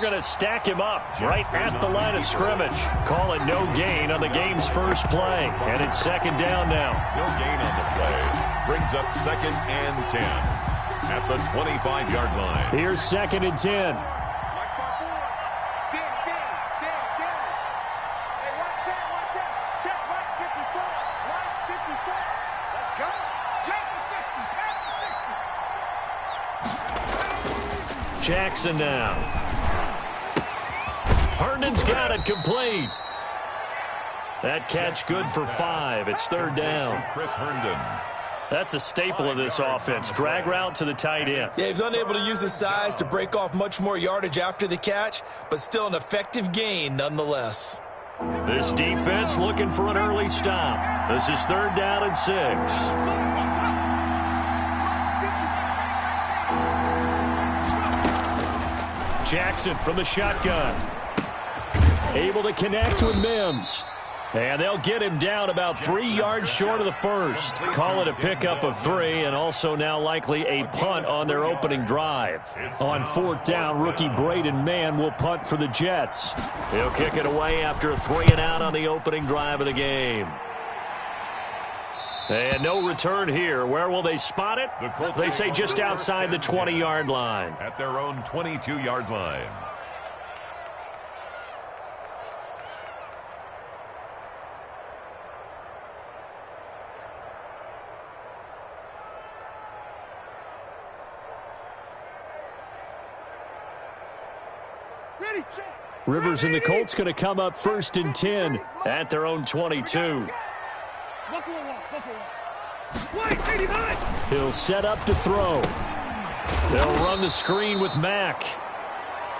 going to stack him up right at the line of scrimmage. Call it no gain on the game's first play. And it's second down now. No gain on the play. Brings up 2nd and 10 at the 25-yard line. Here's 2nd and 10. Jackson now. Herndon's got it complete. That catch good for 5. It's 3rd down. Chris Herndon. That's a staple of this offense. Drag route to the tight end. Yeah, he's unable to use his size to break off much more yardage after the catch, but still an effective gain nonetheless. This defense looking for an early stop. This is 3rd down and 6. Jackson from the shotgun. Able to connect with Mims. And they'll get him down about 3 yards short of the first. Call it a pickup of 3, and also now likely a punt on their opening drive. On 4th down, rookie Braden Mann will punt for the Jets. He'll kick it away after a 3 and out on the opening drive of the game. And no return here. Where will they spot it? They say just outside the 20-yard line. At their own 22-yard line. Rivers and the Colts going to come up 1st and 10 at their own 22. He'll set up to throw. They'll run the screen with Mack.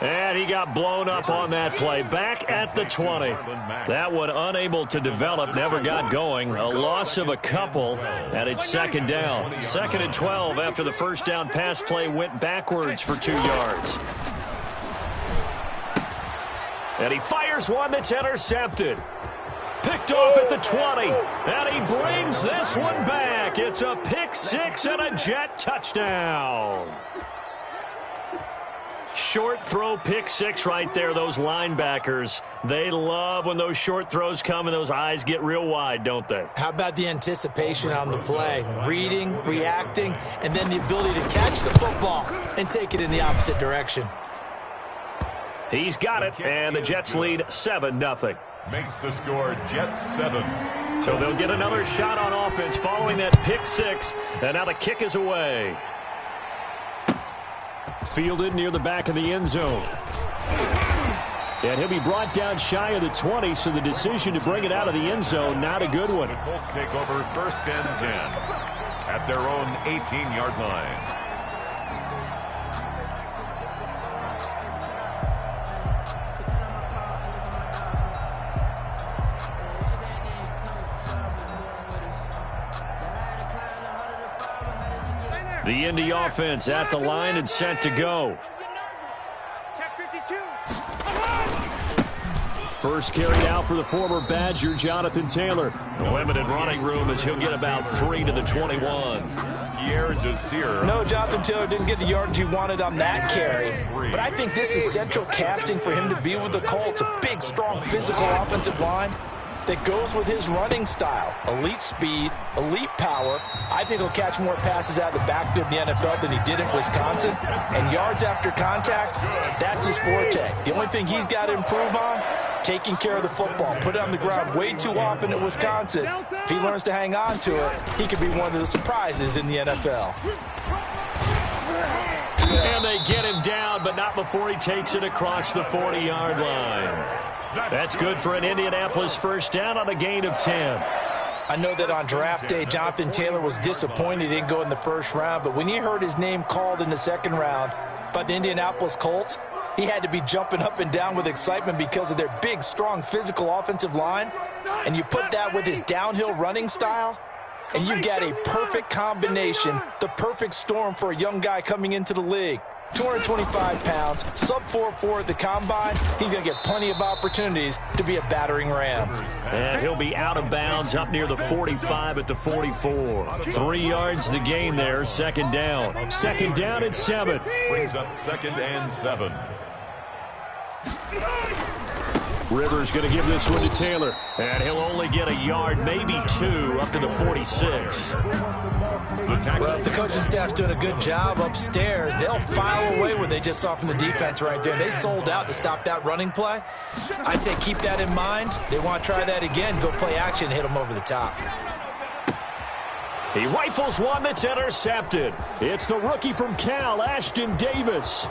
And he got blown up on that play. Back at the 20. That one unable to develop, never got going. A loss of a couple, and it's 2nd down. 2nd and 12 after the first down pass play went backwards for 2 yards. And he fires one that's intercepted. Picked off at the 20. And he brings this one back. It's a pick 6 and a Jet touchdown. Short throw, pick 6 right there. Those linebackers, they love when those short throws come and those eyes get real wide, don't they? How about the anticipation on the play? Reading, reacting, and then the ability to catch the football and take it in the opposite direction. He's got it, and the Jets lead 7-0. Makes the score Jets 7. So they'll get another shot on offense following that pick 6, and now the kick is away. Fielded near the back of the end zone. And he'll be brought down shy of the 20, so the decision to bring it out of the end zone, not a good one. The Colts take over 1st and 10 at their own 18-yard line. The Indy offense at the line and set to go. First carry out for the former Badger, Jonathan Taylor. Limited running room as he'll get about 3 to the 21. No, Jonathan Taylor didn't get the yardage he wanted on that carry. But I think this is central casting for him to be with the Colts. A big, strong, physical offensive line that goes with his running style. Elite speed, elite power. I think he'll catch more passes out of the backfield in the NFL than he did in Wisconsin. And yards after contact, that's his forte. The only thing he's got to improve on, taking care of the football. Put it on the ground way too often at Wisconsin. If he learns to hang on to it, he could be one of the surprises in the NFL. And they get him down, but not before he takes it across the 40-yard line. That's good for an Indianapolis first down on a gain of 10. I know that on draft day, Jonathan Taylor was disappointed he didn't go in the first round, but when he heard his name called in the second round by the Indianapolis Colts, he had to be jumping up and down with excitement because of their big, strong, physical offensive line. And you put that with his downhill running style, and you've got a perfect combination, the perfect storm for a young guy coming into the league. 225 pounds, sub 4.4 at the combine. He's going to get plenty of opportunities to be a battering ram. And he'll be out of bounds up near the 45 at the 44. 3 yards the gain there, second down. Second down at 7. Brings up 2nd and 7. Rivers going to give this one to Taylor. And he'll only get a yard, maybe 2, up to the 46. Well, if the coaching staff's doing a good job upstairs, they'll file away what they just saw from the defense right there. They sold out to stop that running play. I'd say keep that in mind. They want to try that again. Go play action, hit them over the top. He rifles one that's intercepted. It's the rookie from Cal, Ashton Davis.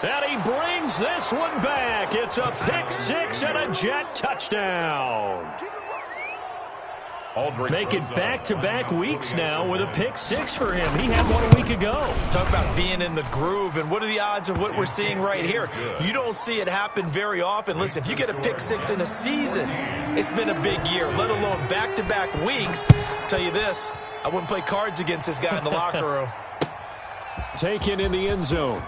And he brings this one back. It's a pick 6 and a Jet touchdown. Make it back-to-back weeks now with a pick 6 for him. He had one a week ago. Talk about being in the groove, and what are the odds of what we're seeing right here? You don't see it happen very often. Listen, if you get a pick 6 in a season, it's been a big year, let alone back-to-back weeks. Tell you this, I wouldn't play cards against this guy in the locker room. Taken in the end zone.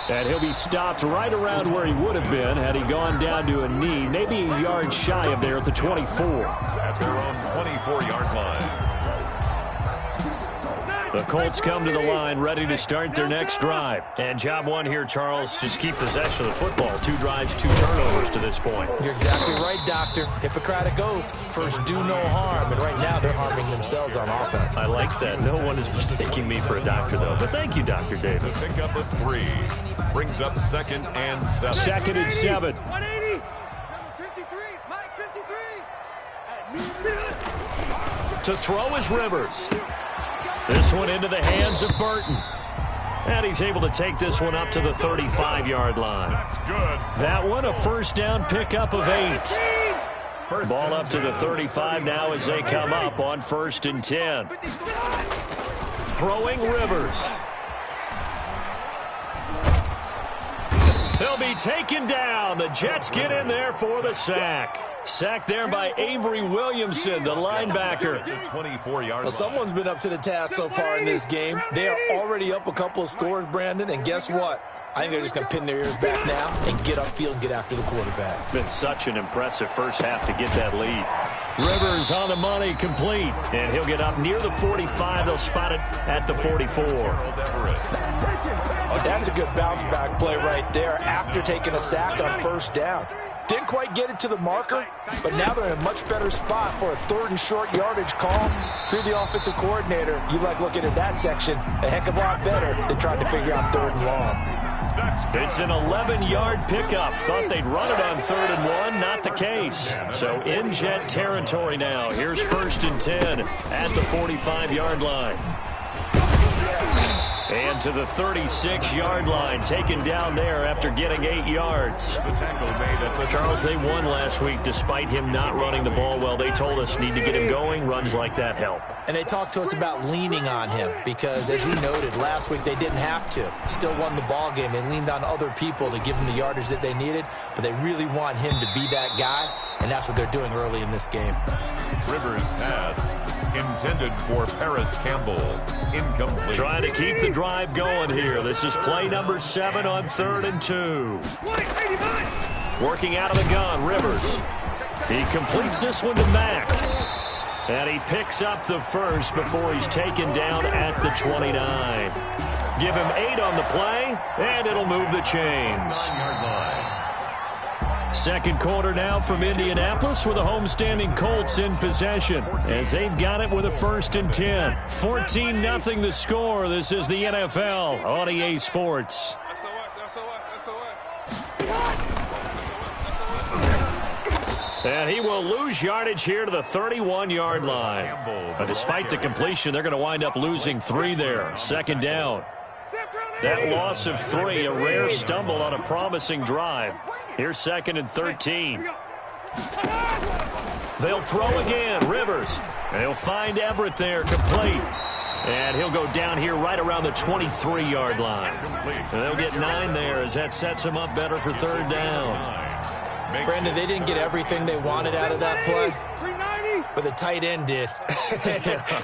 And he'll be stopped right around where he would have been had he gone down to a knee, maybe a yard shy of there at the 24. At their own 24-yard line. The Colts come to the line, ready to start their next drive. And job one here, Charles, just keep possession of the football. 2 drives, 2 turnovers to this point. You're exactly right, Doctor. Hippocratic oath. First, do no harm. And right now, they're harming themselves on offense. I like that. No one is mistaking me for a doctor, though. But thank you, Dr. Davis. Pick up a 3. Brings up 2nd and 7. 2nd and 7. 180. Number 53, Mike 53. To throw is Rivers. This one into the hands of Burton. And he's able to take this one up to the 35-yard line. That's good. That one a first down pickup of 8. Ball up to the 35 now as they come up on 1st and 10. Throwing Rivers. He'll be taken down. The Jets get in there for the sack. Sacked there by Avery Williamson, the linebacker. 24-yard Well, someone's been up to the task so far in this game. They are already up a couple of scores, Brandon, and guess what? I think they're just going to pin their ears back now and get upfield and get after the quarterback. Been such an impressive first half to get that lead. Rivers on the money, complete. And he'll get up near the 45. They'll spot it at the 44. Oh, that's a good bounce-back play right there after taking a sack on 1st down. Didn't quite get it to the marker, but now they're in a much better spot for a 3rd and short yardage call through the offensive coordinator. You like looking at that section a heck of a lot better than trying to figure out 3rd and long. It's an 11-yard pickup. Thought they'd run it on 3rd and 1. Not the case. So in Jet territory now. Here's 1st and 10 at the 45-yard line. And to the 36-yard line, taken down there after getting 8 yards. Charles, they won last week despite him not running the ball well. They told us need to get him going. Runs like that help. And they talked to us about leaning on him because, as you noted, last week they didn't have to. Still won the ball game. They leaned on other people to give them the yardage that they needed, but they really want him to be that guy, and that's what they're doing early in this game. Rivers pass intended for Paris Campbell. Incomplete. Trying to keep the drive going here. This is play number 7 on 3rd and 2. Working out of the gun, Rivers. He completes this one to Mack. And he picks up the first before he's taken down at the 29. Give him 8 on the play, and it'll move the chains. 9-yard line. Second quarter now from Indianapolis with the homestanding Colts in possession as they've got it with a 1st and 10. 14-0 the score. This is the NFL on EA Sports. And he will lose yardage here to the 31-yard line. But despite the completion, they're going to wind up losing 3 there. 2nd down. That loss of 3, a rare stumble on a promising drive. Here's 2nd and 13. They'll throw again. Rivers. They'll find Everett there, complete. And he'll go down here right around the 23-yard line. And they'll get 9 there as that sets him up better for 3rd down. Brandon, they didn't get everything they wanted out of that play, but the tight end did.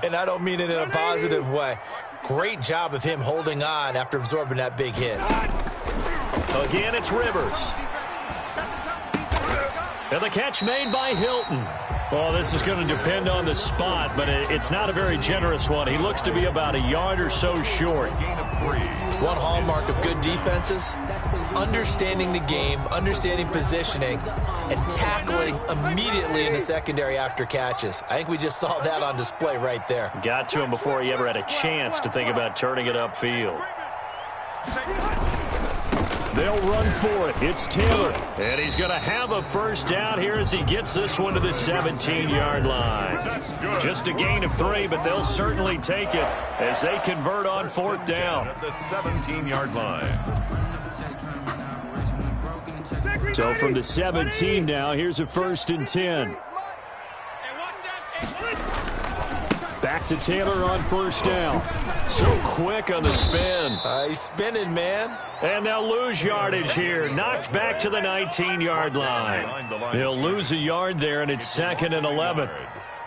And I don't mean it in a positive way. Great job of him holding on after absorbing that big hit. Again, it's Rivers. And the catch made by Hilton. Well, this is going to depend on the spot, but it's not a very generous one. He looks to be about a yard or so short. Gain of 3. One hallmark of good defenses is understanding the game, understanding positioning, and tackling immediately in the secondary after catches. I think we just saw that on display right there. Got to him before he ever had a chance to think about turning it upfield. They'll run for it. It's Taylor. And he's going to have a first down here as he gets this one to the 17-yard line. Just a gain of 3, but they'll certainly take it as they convert on 4th down. At the 17-yard line. So from the 17 now, here's a 1st and 10. Back to Taylor on 1st down. So quick on the spin. He's spinning, man. And they'll lose yardage here. Knocked back to the 19-yard line. He'll lose a yard there, and it's 2nd and 11.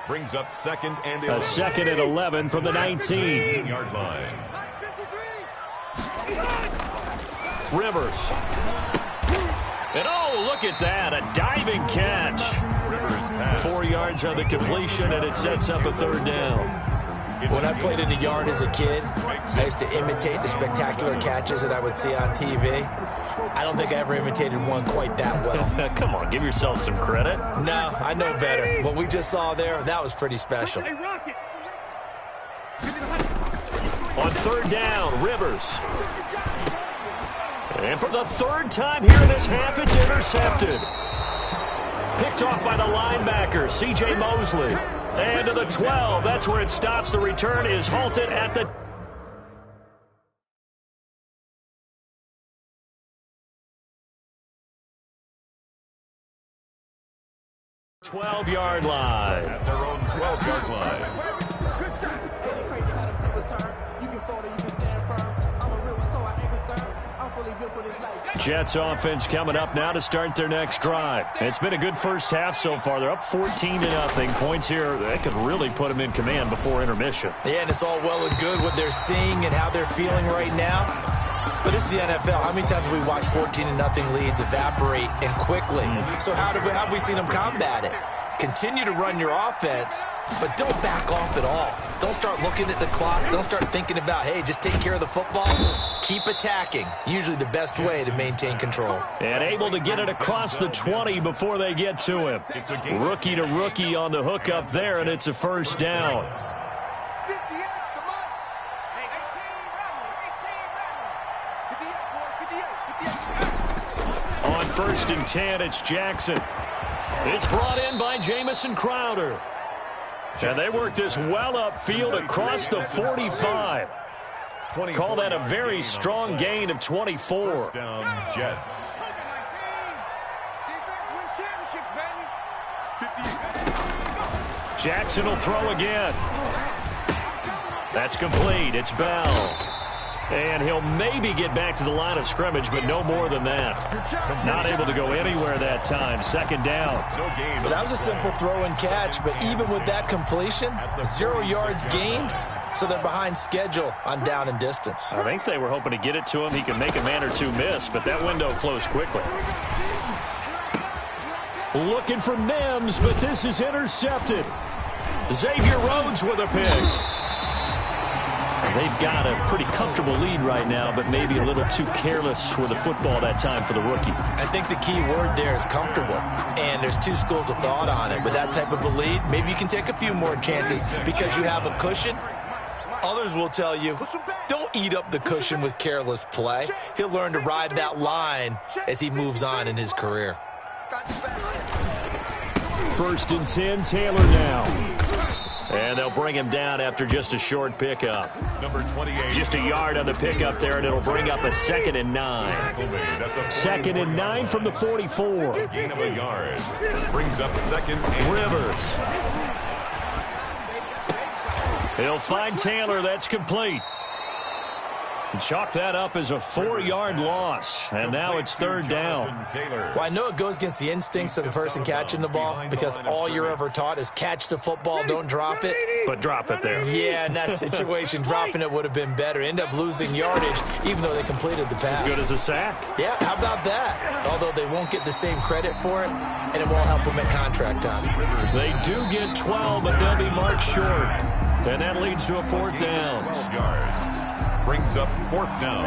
Brings up 2nd and 11. A 2nd and 11 from the 19-yard line. Rivers. And oh, look at that. A diving catch. 4 yards on the completion, and it sets up a 3rd down. When I played in the yard as a kid, I used to imitate the spectacular catches that I would see on TV. I don't think I ever imitated one quite that well. Come on, give yourself some credit. No, I know better. What we just saw there, that was pretty special. On 3rd down, Rivers. And for the 3rd time here in this half, it's intercepted. Picked off by the linebacker, C.J. Mosley. And to the 12, that's where it stops. The return is halted at the 12-yard line. At their own 12-yard line. Jets offense coming up now to start their next drive. It's been a good first half so far. They're up 14-0. Points here, that could really put them in command before intermission. Yeah, and it's all well and good what they're seeing and how they're feeling right now. But it's the NFL. How many times have we watched 14-0 leads evaporate and quickly? So how have we seen them combat it? Continue to run your offense, but don't back off at all. Don't start looking at the clock. Don't start thinking about, hey, just take care of the football. Keep attacking. Usually the best way to maintain control. And able to get it across the 20 before they get to him. Rookie to rookie on the hook up there, and it's a first down. On 1st and 10, it's Jackson. It's brought in by Jamison Crowder. And they work this well upfield across the 45. Call that a very strong gain of 24. First down, Jets. Jackson will throw again. That's complete. It's Bell. And he'll maybe get back to the line of scrimmage, but no more than that. Not able to go anywhere that time. 2nd down. Well, that was a simple throw and catch, but even with that completion, 0 yards gained, so they're behind schedule on down and distance. I think they were hoping to get it to him. He can make a man or two miss, but that window closed quickly. Looking for Mims, but this is intercepted. Xavier Rhodes with a pick. They've got a pretty comfortable lead right now, but maybe a little too careless with the football that time for the rookie. I think the key word there is comfortable, and there's two schools of thought on it. With that type of a lead, maybe you can take a few more chances because you have a cushion. Others will tell you, don't eat up the cushion with careless play. He'll learn to ride that line as he moves on in his career. 1st and 10, Taylor now. And they'll bring him down after just a short pickup. Number 28. Just a yard on the pickup there, and it'll bring up a 2nd and 9. 2nd and 9 from the 44. Gain of a yard. Brings up 2nd and Rivers. He'll find Taylor. That's complete. Chalk that up as a 4-yard loss, and now it's third down. Well, I know it goes against the instincts of the person catching the ball because all you're ever taught is catch the football, don't drop it. But drop it there. Yeah, in that situation, dropping it would have been better. End up losing yardage, even though they completed the pass. As good as a sack. Yeah, how about that? Although they won't get the same credit for it, and it won't help them at contract time. They do get 12, but they'll be marked short. And that leads to a fourth down. 12 yards. Brings up fourth down.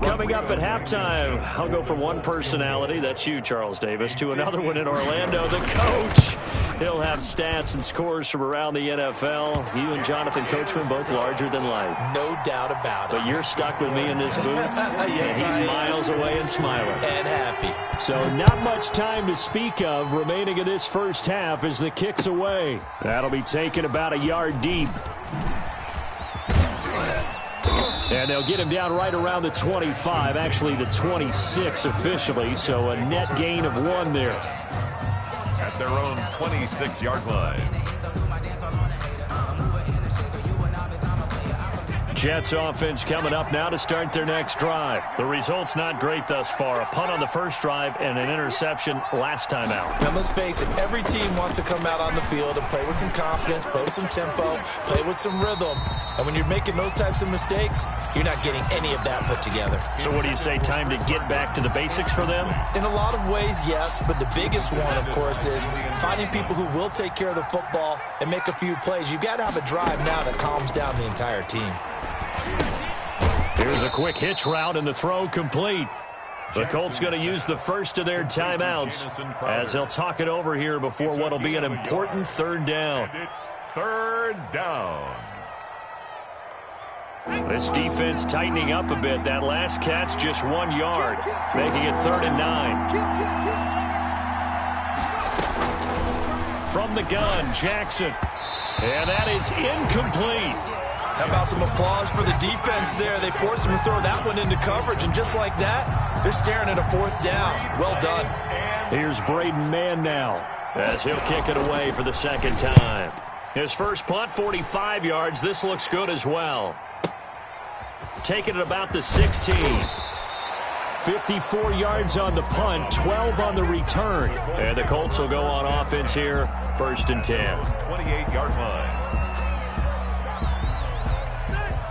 Coming up at halftime, I'll go from one personality, that's you, Charles Davis, to another one in Orlando, the coach. He'll have stats and scores from around the NFL. You and Jonathan Coachman both larger than life. No doubt about it. But you're stuck with me in this booth. Yes, and he's miles away and smiling. And happy. So not much time to speak of remaining in this first half as the kick's away. That'll be taken about a yard deep. And they'll get him down right around the 25, actually the 26 officially, so a net gain of 1 there. At their own 26-yard line. Jets offense coming up now to start their next drive. The result's not great thus far. A punt on the first drive and an interception last time out. Now, let's face it, every team wants to come out on the field and play with some confidence, play with some tempo, play with some rhythm. And when you're making those types of mistakes, you're not getting any of that put together. So what do you say, time to get back to the basics for them? In a lot of ways, yes, but the biggest one, of course, is finding people who will take care of the football and make a few plays. You've got to have a drive now that calms down the entire team. Here's a quick hitch route and the throw complete. The Colts going to use the first of their timeouts as they'll talk it over here before what will be an important third down. And it's third down. This defense tightening up a bit. That last catch just 1 yard, making it 3rd and 9. From the gun, Jackson. And that is incomplete. How about some applause for the defense there? They forced him to throw that one into coverage, and just like that, they're staring at a 4th down. Well done. Here's Braden Mann now as he'll kick it away for the second time. His first punt, 45 yards. This looks good as well. Taking it about the 16. 54 yards on the punt, 12 on the return. And the Colts will go on offense here, 1st and 10. 28-yard line.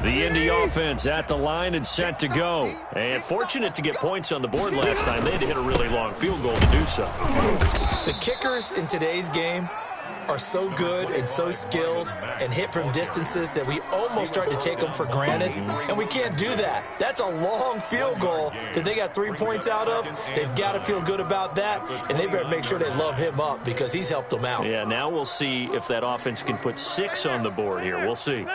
The Indy offense at the line and set to go. And fortunate to get points on the board last time. They had to hit a really long field goal to do so. The kickers in today's game are so good and so skilled and hit from distances that we almost start to take them for granted, and we can't do that. That's a long field goal that they got 3 points out of. They've got to feel good about that, and they better make sure they love him up because he's helped them out. Yeah, now we'll see if that offense can put 6 on the board here. We'll see.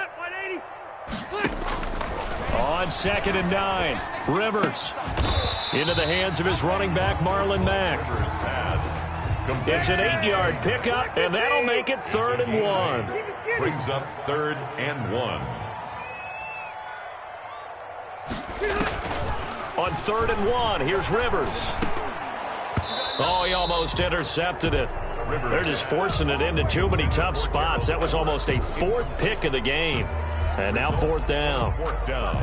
On 2nd and 9, Rivers into the hands of his running back, Marlon Mack. It's an 8-yard pickup, and that'll make it 3rd and 1. Brings up 3rd and 1. On 3rd and 1, here's Rivers. Oh, he almost intercepted it. They're just forcing it into too many tough spots. That was almost a 4th pick of the game. And now 4th down. 4th down.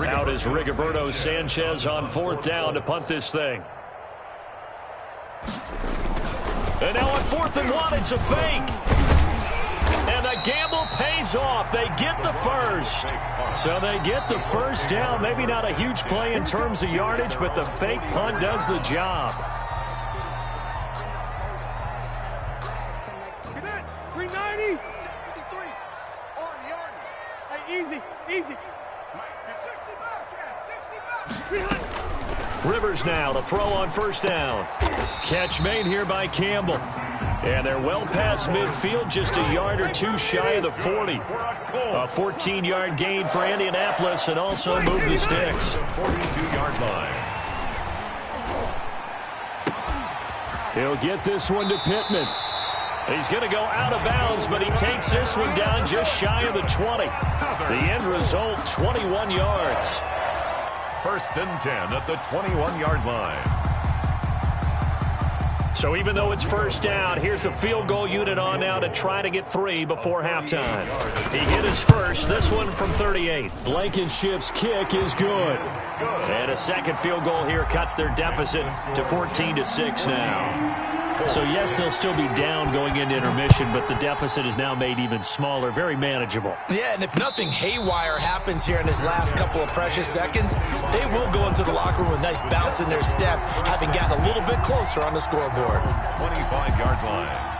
Out is Rigoberto Sanchez on 4th down to punt this thing. And now on 4th and 1, it's a fake. And the gamble pays off. They get the first. So they get the first down. Maybe not a huge play in terms of yardage, but the fake punt does the job. 390. 63. On yardage. Hey, easy. 60 back, 60 back. Rivers now to throw on 1st down. Catch made here by Campbell. And they're well past midfield, just a yard or 2 shy of the 40. A 14-yard gain for Indianapolis and also move the sticks. 42-yard line. He'll get this one to Pittman. He's going to go out of bounds, but he takes this one down just shy of the 20. The end result, 21 yards. 1st and 10 at the 21-yard line. So even though it's first down, here's the field goal unit on now to try to get 3 before halftime. He hit his first, this one from 38. Blankenship's kick is good. And a second field goal here cuts their deficit to 14-6 now. So, yes, they'll still be down going into intermission, but the deficit is now made even smaller, very manageable. Yeah, and if nothing haywire happens here in his last couple of precious seconds, they will go into the locker room with a nice bounce in their step, having gotten a little bit closer on the scoreboard. 25-yard line.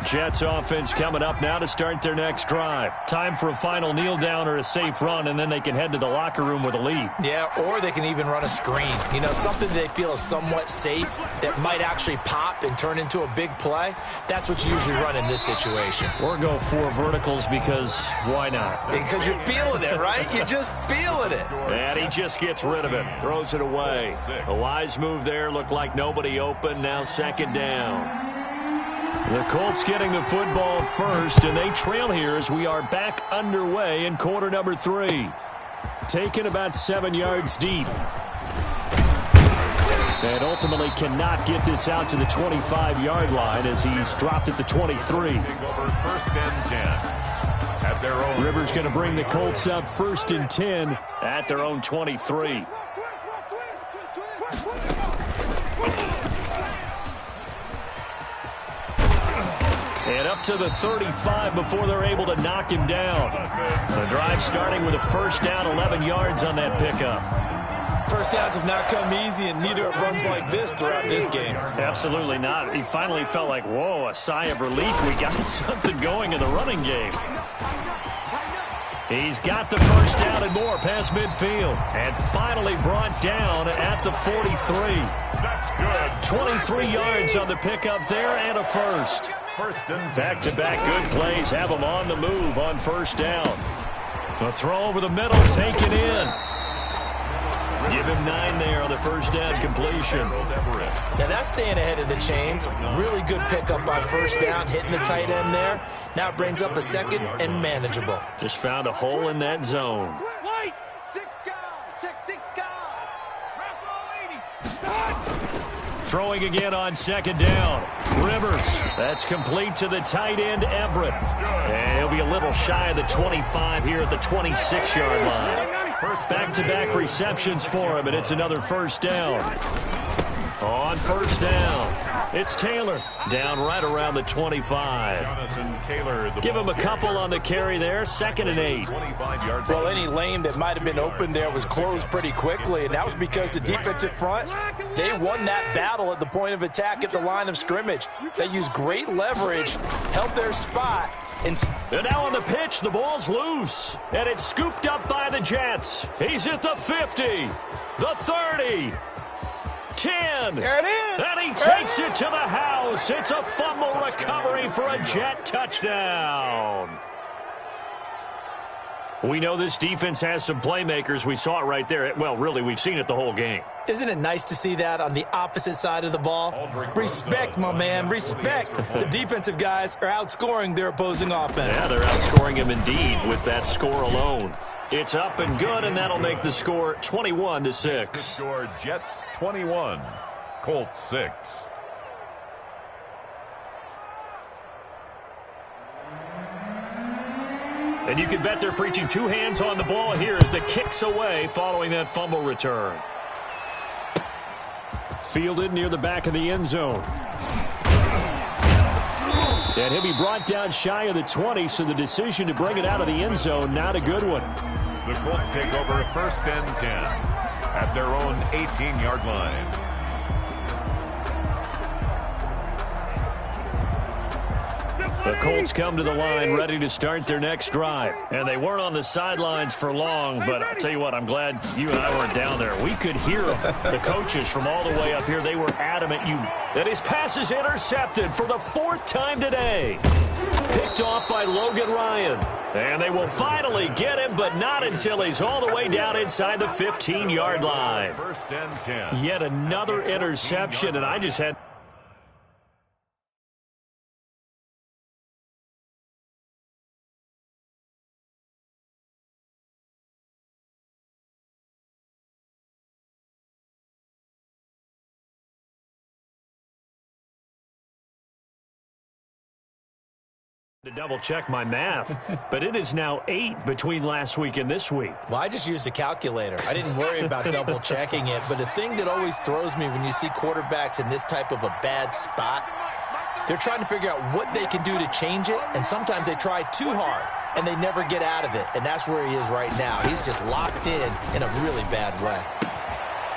Jets offense coming up now to start their next drive. Time for a final kneel down or a safe run, and then they can head to the locker room with a lead. Yeah, or they can even run a screen. You know, something they feel is somewhat safe that might actually pop and turn into a big play. That's what you usually run in this situation. Or go 4 verticals because why not? Because you're feeling it, right? You're just feeling it. And he just gets rid of it. Throws it away. A wise move there. Looked like nobody open. Now second down. The Colts getting the football first, and they trail here as we are back underway in quarter number 3. Taken about 7 yards deep. And ultimately cannot get this out to the 25-yard line as he's dropped at the 23. First and 10 at their own. Rivers going to bring the Colts up first and 10 at their own 23. And up to the 35 before they're able to knock him down. The drive starting with a first down, 11 yards on that pickup. First downs have not come easy, and neither have runs like this throughout this game. Absolutely not. He finally felt like, whoa, a sigh of relief. We got something going in the running game. He's got the first down and more past midfield. And finally brought down at the 43. That's good. 23 yards on the pickup there and a first. First and 10. Back-to-back good plays have them on the move on first down. A throw over the middle, taken in. Give him 9 there on the first down completion. Now that's staying ahead of the chains. Really good pickup on first down, hitting the tight end there. Now it brings up a second and manageable. Just found a hole in that zone. Wait! 6 guys! Check 6 guys! Wrap all 80! Throwing again on second down. Rivers. That's complete to the tight end, Everett. And he'll be a little shy of the 25 here at the 26-yard line. Back-to-back receptions for him, and it's another first down. On first down, it's Taylor. Down right around the 25. Jonathan Taylor. Give him a couple on the carry there. Second and 8. 25-yard. Well, any lane that might have been open there was closed pretty quickly, and that was because the defensive front, they won that battle at the point of attack at the line of scrimmage. They used great leverage, held their spot. And now on the pitch, the ball's loose. And it's scooped up by the Jets. He's at the 50, the 30, 10. There it is. And he takes it to the house. It's a fumble recovery for a Jet touchdown. We know this defense has some playmakers. We saw it right there. Well, really, we've seen it the whole game. Isn't it nice to see that on the opposite side of the ball? Respect, my man, respect. The defensive guys are outscoring their opposing offense. Yeah, they're outscoring him indeed with that score alone. It's up and good, and that'll make the score 21-6. The score, Jets 21, Colts 6. And you can bet they're preaching 2 hands on the ball here as the kick's away following that fumble return. Fielded near the back of the end zone. And he'll be brought down shy of the 20, so the decision to bring it out of the end zone, not a good one. The Colts take over first and 10 at their own 18-yard line. The Colts come to the line ready to start their next drive. And they weren't on the sidelines for long, but I'll tell you what, I'm glad you and I weren't down there. We could hear the coaches from all the way up here. They were adamant that his pass is intercepted for the 4th time today. Picked off by Logan Ryan. And they will finally get him, but not until he's all the way down inside the 15-yard line. First and 10. Yet another interception, and I just had... To double check my math, but it is now 8 between last week and this week. Well, I just used a calculator. I didn't worry about double checking it, but the thing that always throws me when you see quarterbacks in this type of a bad spot, they're trying to figure out what they can do to change it, and sometimes they try too hard, and they never get out of it, and that's where he is right now. He's just locked in a really bad way.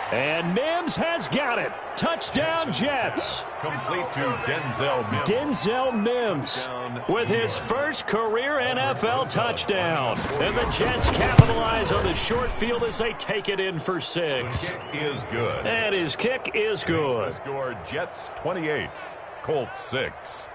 And Mims has got it. Touchdown, Jets. Complete to Denzel Mims. Denzel Mims with his first career NFL touchdown. And the Jets capitalize on the short field as they take it in for 6. Kick is good. And his kick is good. Score Jets 28, Colts 6.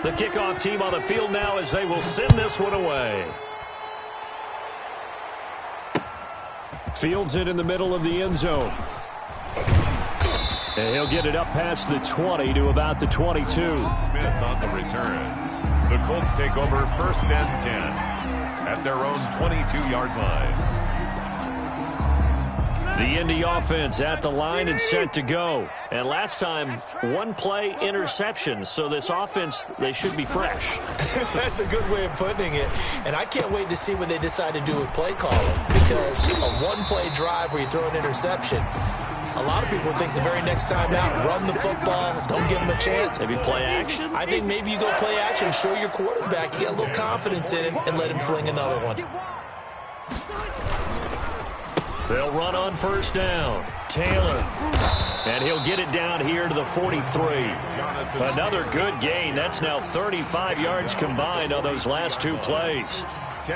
The kickoff team on the field now as they will send this one away. Fields it in the middle of the end zone. And he'll get it up past the 20 to about the 22. Smith on the return. The Colts take over 1st and 10 at their own 22-yard line. The Indy offense at the line and set to go. And last time, 1-play interception. So this offense, they should be fresh. That's a good way of putting it. And I can't wait to see what they decide to do with play calling. Because a 1-play drive where you throw an interception, a lot of people think the very next time out, run the football, don't give them a chance. Maybe play action? I think maybe you go play action, show your quarterback, you get a little confidence in him, and let him fling another one. They'll run on 1st down. Taylor. And he'll get it down here to the 43. Another good gain. That's now 35 yards combined on those last 2 plays.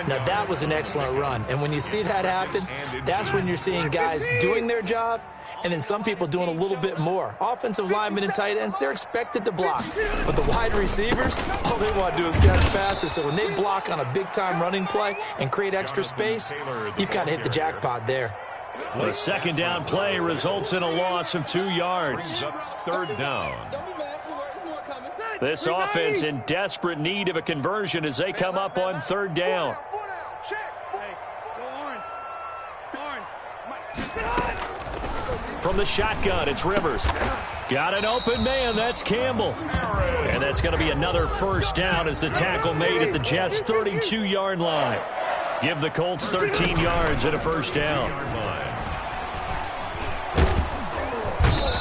Now, that was an excellent run. And when you see that happen, that's when you're seeing guys doing their job and then some people doing a little bit more. Offensive linemen and tight ends, they're expected to block. But the wide receivers, all they want to do is catch passes. So when they block on a big-time running play and create extra space, you've kind of hit the jackpot there. The 2nd down play results in a loss of 2 yards. 3rd down. This offense in desperate need of a conversion as they come up on 3rd down. From the shotgun, it's Rivers. Got an open man, that's Campbell. And that's going to be another 1st down as the tackle made at the Jets' 32-yard line. Give the Colts 13 yards and a 1st down.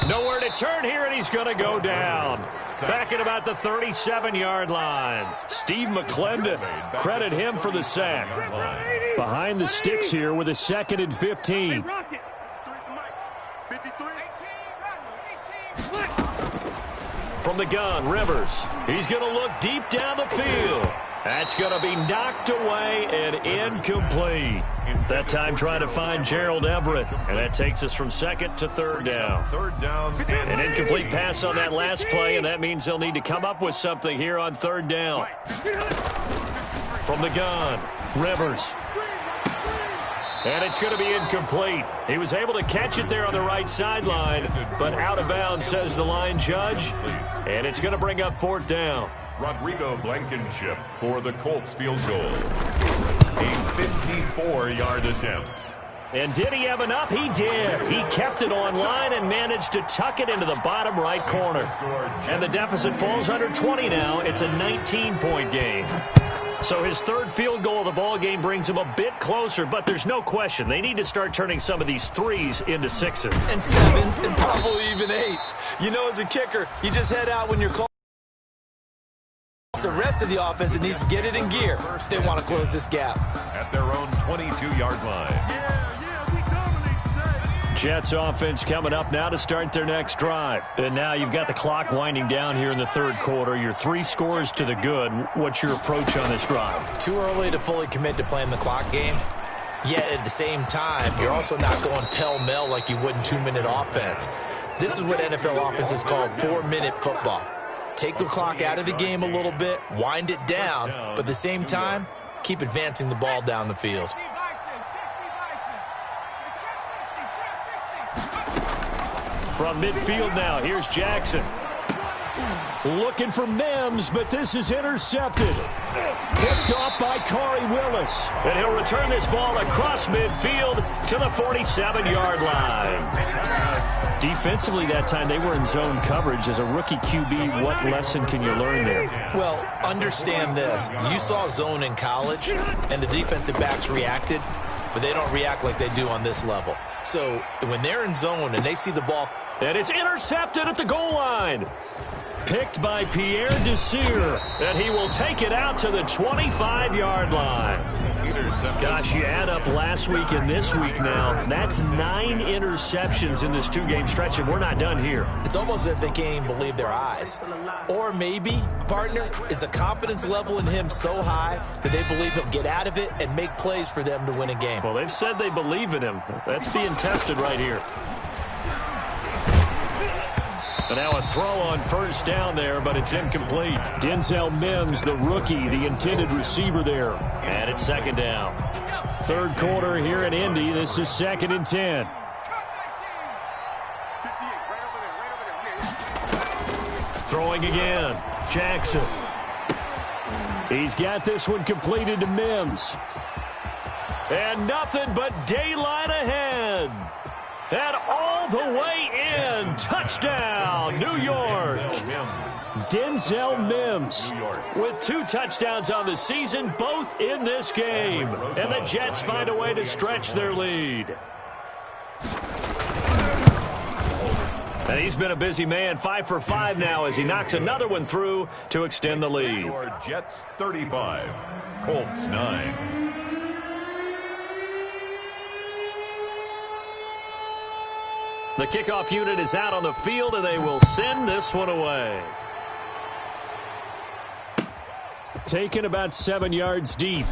Nowhere to turn here, and he's going to go down. Back at about the 37-yard line. Steve McClendon, credit him for the sack. Behind the sticks here with a 2nd and 15. From the gun, Rivers. He's going to look deep down the field. That's going to be knocked away and incomplete. That time trying to find Gerald Everett. And that takes us from 2nd to 3rd down. 3rd down. An incomplete pass on that last play, and that means they'll need to come up with something here on 3rd down. From the gun, Rivers. And it's going to be incomplete. He was able to catch it there on the right sideline, but out of bounds, says the line judge. And it's going to bring up 4th down. Rodrigo Blankenship for the Colts field goal. A 54-yard attempt. And did he have enough? He did. He kept it on line and managed to tuck it into the bottom right corner. And the deficit falls under 20 now. It's a 19-point game. So his 3rd field goal of the ball game brings him a bit closer, but there's no question they need to start turning some of these 3s into 6s. And 7s and probably even 8s. You know, as a kicker, you just head out when you're called. The rest of the offense needs to get it in gear if they want to close this gap. At their own 22-yard line. Jets offense coming up now to start their next drive. And now you've got the clock winding down here in the 3rd quarter. Your 3 scores to the good. What's your approach on this drive? Too early to fully commit to playing the clock game. Yet at the same time, you're also not going pell-mell like you would in 2-minute offense. This is what NFL offense is called 4-minute football. Take the clock out of the game a little bit, wind it down, but at the same time, keep advancing the ball down the field. From midfield now, here's Jackson. Looking for Mims, but this is intercepted. Picked off by Corey Willis. And he'll return this ball across midfield to the 47-yard line. Defensively that time, they were in zone coverage. As a rookie QB, what lesson can you learn there? Well, understand this. You saw zone in college, and the defensive backs reacted, but they don't react like they do on this level. So when they're in zone and they see the ball. And it's intercepted at the goal line. Picked by Pierre Desir, and he will take it out to the 25-yard line. Gosh, you add up last week and this week now. That's 9 interceptions in this 2-game stretch, and we're not done here. It's almost as if they can't even believe their eyes. Or maybe, partner, is the confidence level in him so high that they believe he'll get out of it and make plays for them to win a game. Well, they've said they believe in him. That's being tested right here. And now a throw on first down there, but it's incomplete. Denzel Mims, the rookie, the intended receiver there. And it's second down. Third quarter here in Indy. This is 2nd and 10. Throwing again. Jackson. He's got this one completed to Mims. And nothing but daylight ahead. And all the way in. Touchdown, New York. Denzel Mims with 2 touchdowns on the season, both in this game. And the Jets find a way to stretch their lead. And he's been a busy man, 5 for 5 now as he knocks another one through to extend the lead. Jets 35, Colts 9. The kickoff unit is out on the field, and they will send this one away. Taken about 7 yards deep.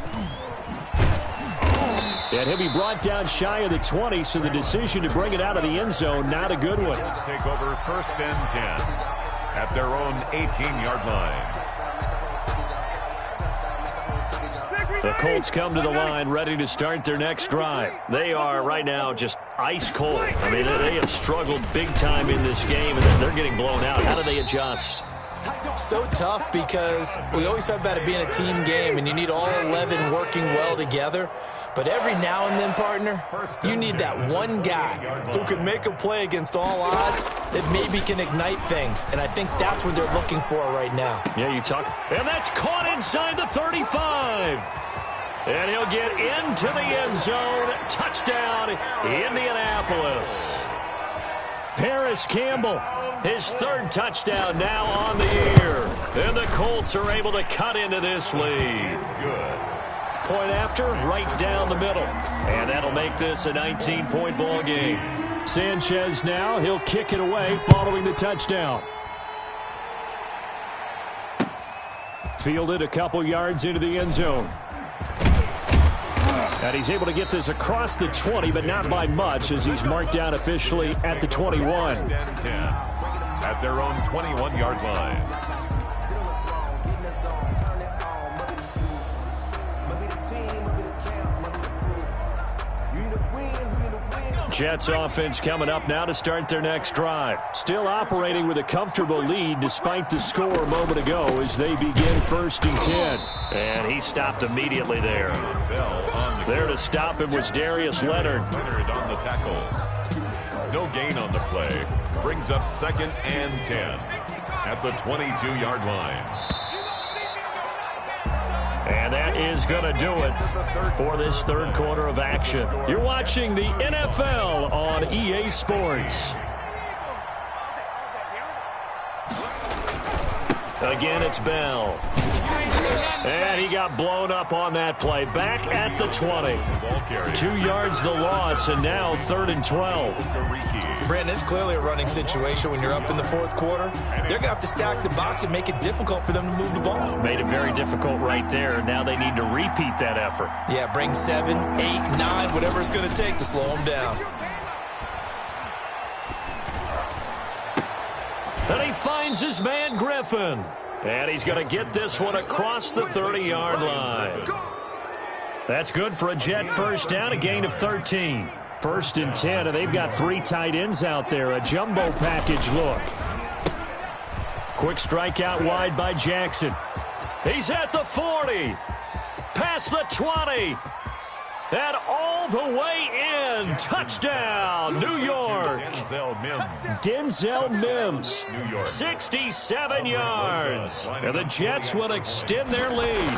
And he'll be brought down shy of the 20, so the decision to bring it out of the end zone, not a good one. Let's take over 1st and 10 at their own 18-yard line. The Colts come to the line ready to start their next drive. They are right now just ice cold. I mean, they have struggled big time in this game, and they're getting blown out. How do they adjust? So tough because we always talk about it being a team game, and you need all 11 working well together. But every now and then, partner, you need that one guy who can make a play against all odds that maybe can ignite things. And I think that's what they're looking for right now. Yeah, you talk. And that's caught inside the 35. And he'll get into the end zone. Touchdown, Indianapolis. Paris Campbell, his 3rd touchdown now on the year. And the Colts are able to cut into this lead. Good. Point after, right down the middle. And that'll make this a 19-point ball game. Sanchez now, he'll kick it away following the touchdown. Fielded a couple yards into the end zone. And he's able to get this across the 20, but not by much, as he's marked down officially at the 21. 10 at their own 21-yard line. Jets offense coming up now to start their next drive. Still operating with a comfortable lead despite the score a moment ago as they begin 1st and 10. And he stopped immediately there. There to stop him was Darius Leonard. Leonard on the tackle. No gain on the play. Brings up 2nd and 10 at the 22-yard line. And that is going to do it for this 3rd quarter of action. You're watching the NFL on EA Sports. Again, it's Bell. And he got blown up on that play. Back at the 20. 2 yards the loss, and now 3rd and 12. Brandon, it's clearly a running situation when you're up in the 4th quarter. They're going to have to stack the box and make it difficult for them to move the ball. Made it very difficult right there. Now they need to repeat that effort. Yeah, bring 7, 8, 9, whatever it's going to take to slow them down. And he finds his man Griffin. And he's going to get this one across the 30-yard line. That's good for a Jet first down, a gain of 13. 1st and 10, and they've got 3 tight ends out there. A jumbo package look. Quick strike out wide by Jackson. He's at the 40. Past the 20. And all the way in. Touchdown, New York. Denzel Mims, 67 yards. And the Jets will extend their lead.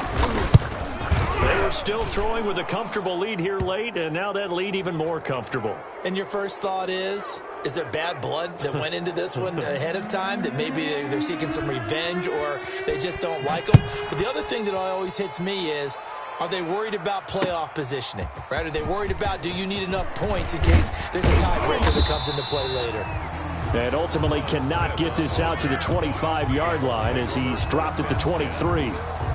They were still throwing with a comfortable lead here late, and now that lead even more comfortable. And your first thought is there bad blood that went into this one ahead of time, that maybe they're seeking some revenge or they just don't like them? But the other thing that always hits me is, are they worried about playoff positioning? Right? Are they worried about, do you need enough points in case there's a tiebreaker that comes into play later? And ultimately cannot get this out to the 25-yard line as he's dropped at the 23.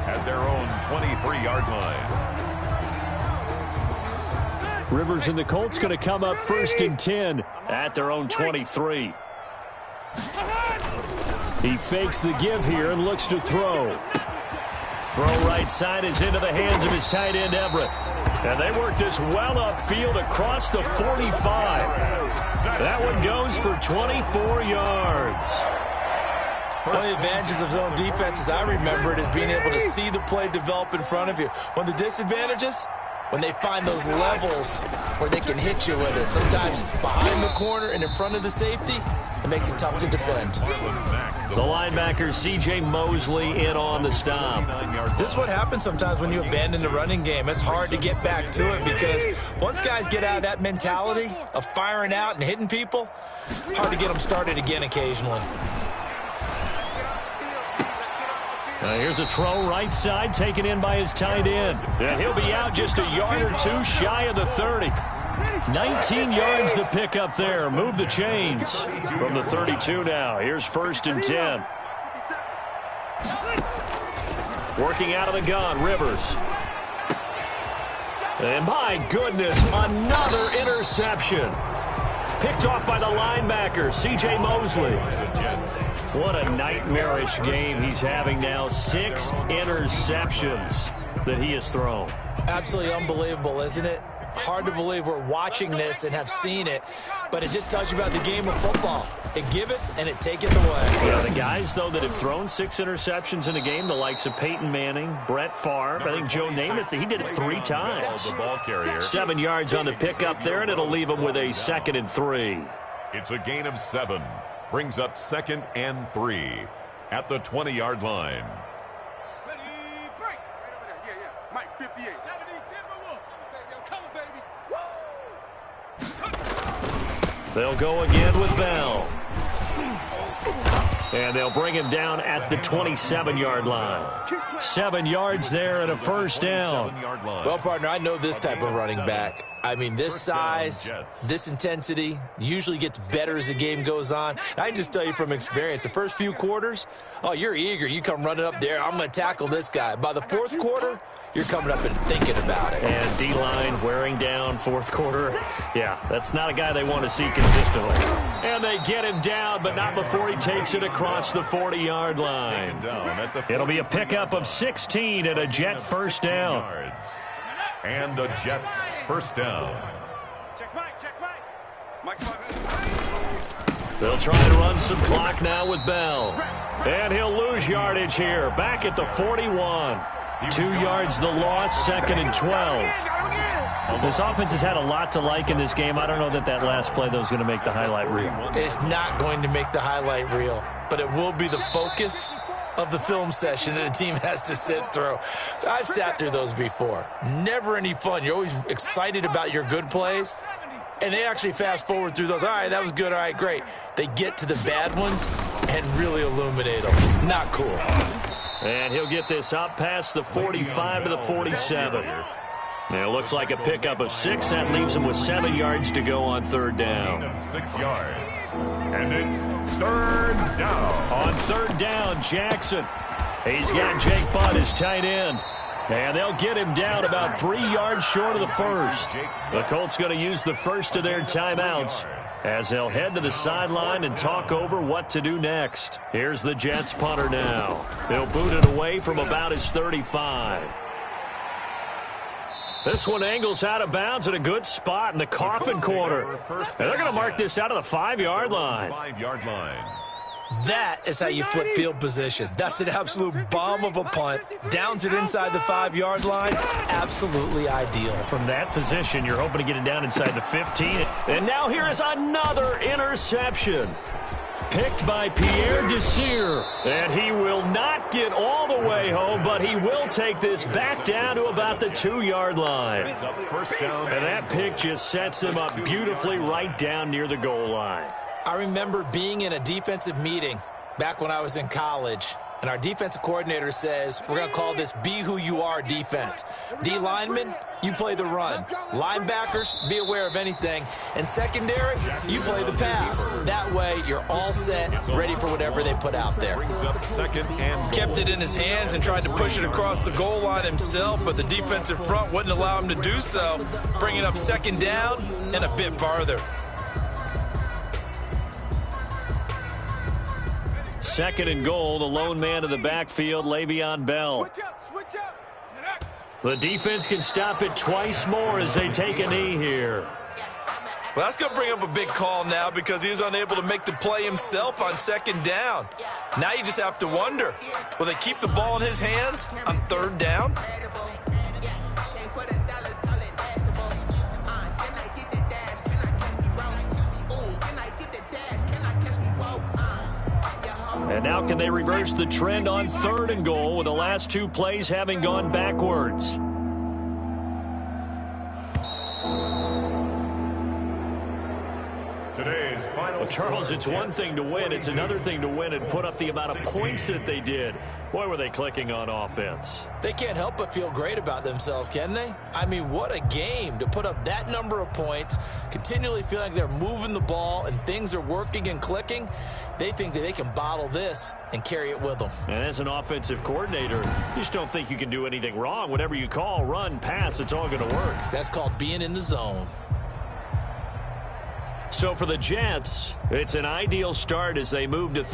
At their own 23-yard line. Rivers and the Colts going to come up 1st and 10 at their own 23. He fakes the give here and looks to throw. Throw right side is into the hands of his tight end, Everett. And they work this well upfield across the 45. That one goes for 24 yards. One of the advantages of zone defense, as I remember it, is being able to see the play develop in front of you. One of the disadvantages, when they find those levels where they can hit you with it. Sometimes behind the corner and in front of the safety, it makes it tough to defend. The linebacker, C.J. Mosley, in on the stop. This is what happens sometimes when you abandon the running game. It's hard to get back to it because once guys get out of that mentality of firing out and hitting people, hard to get them started again occasionally. Here's a throw right side taken in by his tight end. And he'll be out just a yard or two shy of the 30. 19 yards to pick up there. Move the chains from the 32 now. Here's 1st and 10. Working out of the gun, Rivers. And my goodness, another interception. Picked off by the linebacker, C.J. Mosley. What a nightmarish game he's having now. 6 interceptions that he has thrown. Absolutely unbelievable, isn't it? Hard to believe we're watching this and have seen it, but it just tells you about the game of football. It giveth and it taketh away. Yeah, the guys, though, that have thrown 6 interceptions in a game, the likes of Peyton Manning, Brett Favre, I think Joe Namath, he did it 3 times. 7 yards on the pickup there, and it'll leave him with a 2nd and 3. It's a gain of 7. Brings up 2nd and 3 at the 20-yard line. Ready, break. Right over there. Yeah. Mike, 58. 70, 10 for one. Come on, baby. Woo! They'll go again with Bell. And they'll bring him down at the 27-yard line. 7 yards there and a 1st down. Well, partner, I know this type of running back. I mean, this size, this intensity usually gets better as the game goes on. And I can just tell you from experience, the first few quarters, oh, you're eager. You come running up there, I'm going to tackle this guy. By the 4th quarter, you're coming up and thinking about it. And D-line wearing down 4th quarter. Yeah, that's not a guy they want to see consistently. And they get him down, but not before he takes it across the 40-yard line. It'll be a pickup of 16 and a Jet 1st down. And the Jets 1st down. Check Mike. They'll try and run some clock now with Bell. And he'll lose yardage here. Back at the 41. 2 yards the loss, 2nd and 12. This offense has had a lot to like in this game. I don't know that last play, though, is going to make the highlight reel. It's not going to make the highlight reel, but it will be the focus of the film session that the team has to sit through. I've sat through those before. Never any fun. You're always excited about your good plays, and they actually fast forward through those. All right, that was good. All right, great. They get to the bad ones and really illuminate them. Not cool. And he'll get this up past the 45 to the 47. And it looks like a pickup of 6. That leaves him with 7 yards to go on 3rd down. 6 yards. And it's 3rd down. On 3rd down, Jackson. He's got Jake Butt, his tight end. And they'll get him down about 3 yards short of the 1st. The Colts going to use the first of their timeouts as they'll head to the sideline and talk over what to do next. Here's the Jets punter now. He'll boot it away from about his 35. This one angles out of bounds in a good spot in the coffin corner. And they're going to mark this out of the 5-yard line. 5-yard line. That is how you flip field position. That's an absolute bomb of a punt. Downs it inside the 5-yard line. Absolutely ideal. From that position, you're hoping to get it down inside the 15. And now here is another interception. Picked by Pierre Desir. And he will not get all the way home, but he will take this back down to about the 2-yard line. And that pick just sets him up beautifully right down near the goal line. I remember being in a defensive meeting back when I was in college, and our defensive coordinator says, we're going to call this Be Who You Are defense. D linemen, you play the run. Linebackers, be aware of anything. And secondary, you play the pass. That way, you're all set, ready for whatever they put out there. Kept it in his hands and tried to push it across the goal line himself, but the defensive front wouldn't allow him to do so, bringing up second down and a bit farther. Second and goal, the lone man of the backfield, Le'Veon Bell. Switch up. The defense can stop it twice more as they take a knee here. Well, that's going to bring up a big call now because he was unable to make the play himself on second down. Now you just have to wonder, will they keep the ball in his hands on third down? And now can they reverse the trend on third and goal with the last two plays having gone backwards? Today's final. Well, Charles, it's one thing to win. It's another thing to win and put up the amount of points that they did. Boy, were they clicking on offense. They can't help but feel great about themselves, can they? I mean, what a game to put up that number of points, continually feel like they're moving the ball and things are working and clicking. They think that they can bottle this and carry it with them. And as an offensive coordinator, you just don't think you can do anything wrong. Whatever you call, run, pass, it's all going to work. That's called being in the zone. So for the Jets, it's an ideal start as they move to